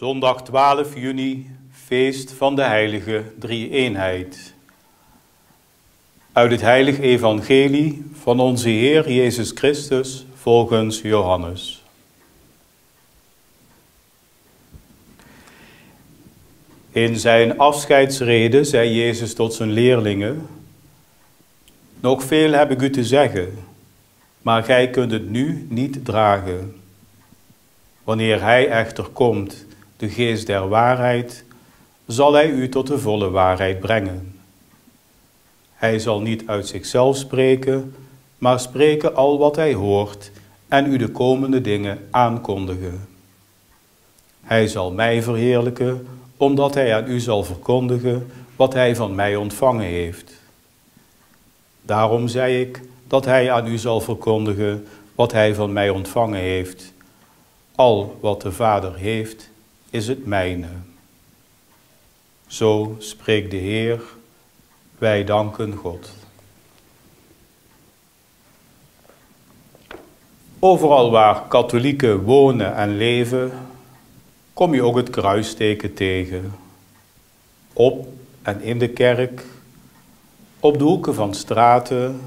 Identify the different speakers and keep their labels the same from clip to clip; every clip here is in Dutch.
Speaker 1: Zondag 12 juni, feest van de heilige drie-eenheid. Uit het heilige evangelie van onze Heer Jezus Christus volgens Johannes. In zijn afscheidsrede zei Jezus tot zijn leerlingen: nog veel heb ik u te zeggen, maar gij kunt het nu niet dragen. Wanneer hij echter komt, de geest der waarheid, zal hij u tot de volle waarheid brengen. Hij zal niet uit zichzelf spreken, maar spreken al wat hij hoort en u de komende dingen aankondigen. Hij zal mij verheerlijken, omdat hij aan u zal verkondigen wat hij van mij ontvangen heeft. Daarom zei ik dat hij aan u zal verkondigen wat hij van mij ontvangen heeft. Al wat de Vader heeft, is het mijne. Zo spreekt de Heer, wij danken God. Overal waar katholieken wonen en leven, kom je ook het kruisteken tegen. Op en in de kerk, op de hoeken van straten,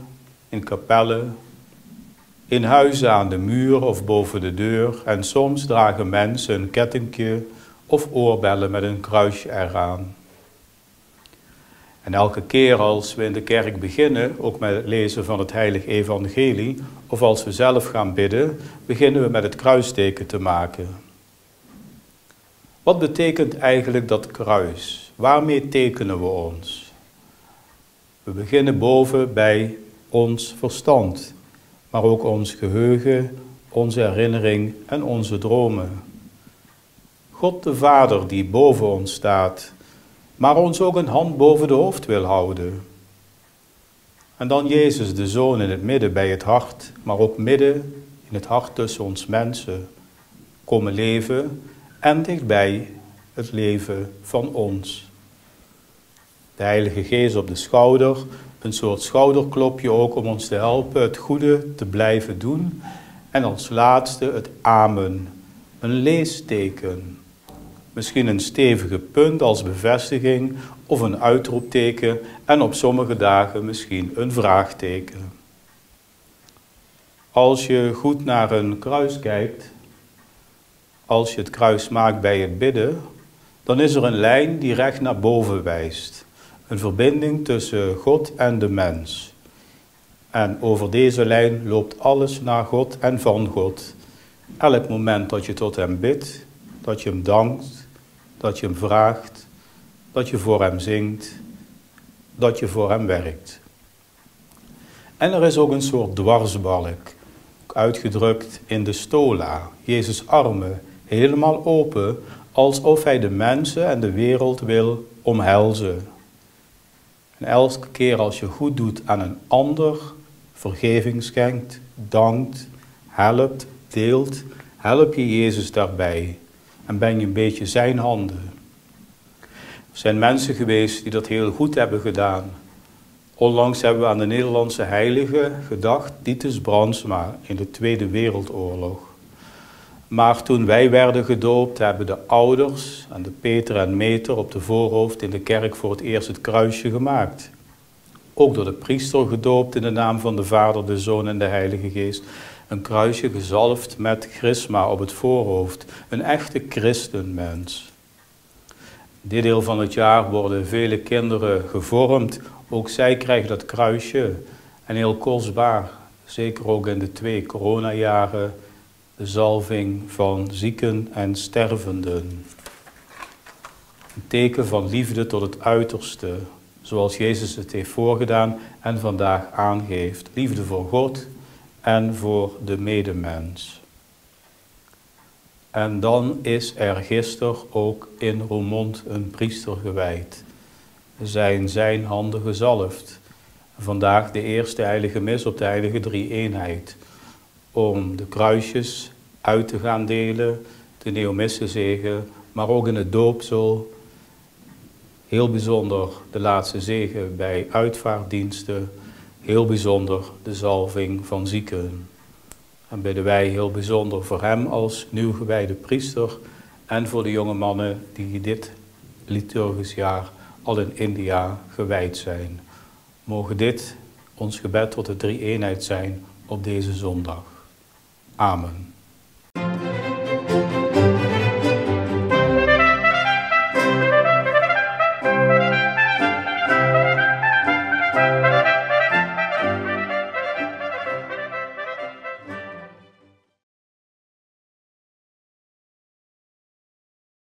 Speaker 1: in kapellen, in huizen aan de muur of boven de deur, en soms dragen mensen een kettingje of oorbellen met een kruisje eraan. En elke keer als we in de kerk beginnen, ook met het lezen van het heilige evangelie, of als we zelf gaan bidden, beginnen we met het kruisteken te maken. Wat betekent eigenlijk dat kruis? Waarmee tekenen we ons? We beginnen boven bij ons verstand, maar ook ons geheugen, onze herinnering en onze dromen. God de Vader die boven ons staat, maar ons ook een hand boven de hoofd wil houden. En dan Jezus de Zoon in het midden bij het hart, maar ook midden in het hart tussen ons mensen komen leven en dichtbij het leven van ons. De Heilige Geest op de schouder, een soort schouderklopje ook om ons te helpen het goede te blijven doen. En als laatste het amen, een leesteken. Misschien een stevige punt als bevestiging of een uitroepteken en op sommige dagen misschien een vraagteken. Als je goed naar een kruis kijkt, als je het kruis maakt bij het bidden, dan is er een lijn die recht naar boven wijst. Een verbinding tussen God en de mens. En over deze lijn loopt alles naar God en van God. Elk moment dat je tot hem bidt, dat je hem dankt, dat je hem vraagt, dat je voor hem zingt, dat je voor hem werkt. En er is ook een soort dwarsbalk, uitgedrukt in de stola, Jezus' armen, helemaal open, alsof hij de mensen en de wereld wil omhelzen. En elke keer als je goed doet aan een ander, vergeving schenkt, dankt, helpt, deelt, help je Jezus daarbij. En ben je een beetje zijn handen. Er zijn mensen geweest die dat heel goed hebben gedaan. Onlangs hebben we aan de Nederlandse heilige gedacht, Titus Brandsma, in de Tweede Wereldoorlog. Maar toen wij werden gedoopt, hebben de ouders en de Peter en Meter op de voorhoofd in de kerk voor het eerst het kruisje gemaakt. Ook door de priester gedoopt in de naam van de Vader, de Zoon en de Heilige Geest. Een kruisje gezalfd met chrisma op het voorhoofd. Een echte christenmens. Dit deel van het jaar worden vele kinderen gevormd. Ook zij krijgen dat kruisje. En heel kostbaar, zeker ook in de 2 coronajaren, de zalving van zieken en stervenden. Een teken van liefde tot het uiterste, zoals Jezus het heeft voorgedaan en vandaag aangeeft. Liefde voor God en voor de medemens. En dan is er gisteren ook in Roermond een priester gewijd. Zijn handen gezalfd. Vandaag de eerste heilige mis op de heilige drie-eenheid. Om de kruisjes uit te gaan delen, de neomissenzegen, maar ook in het doopsel. Heel bijzonder de laatste zegen bij uitvaartdiensten. Heel bijzonder de zalving van zieken. En bidden wij heel bijzonder voor hem als nieuw gewijde priester en voor de jonge mannen die dit liturgisch jaar al in India gewijd zijn. Mogen dit ons gebed tot de drie-eenheid zijn op deze zondag. Amen.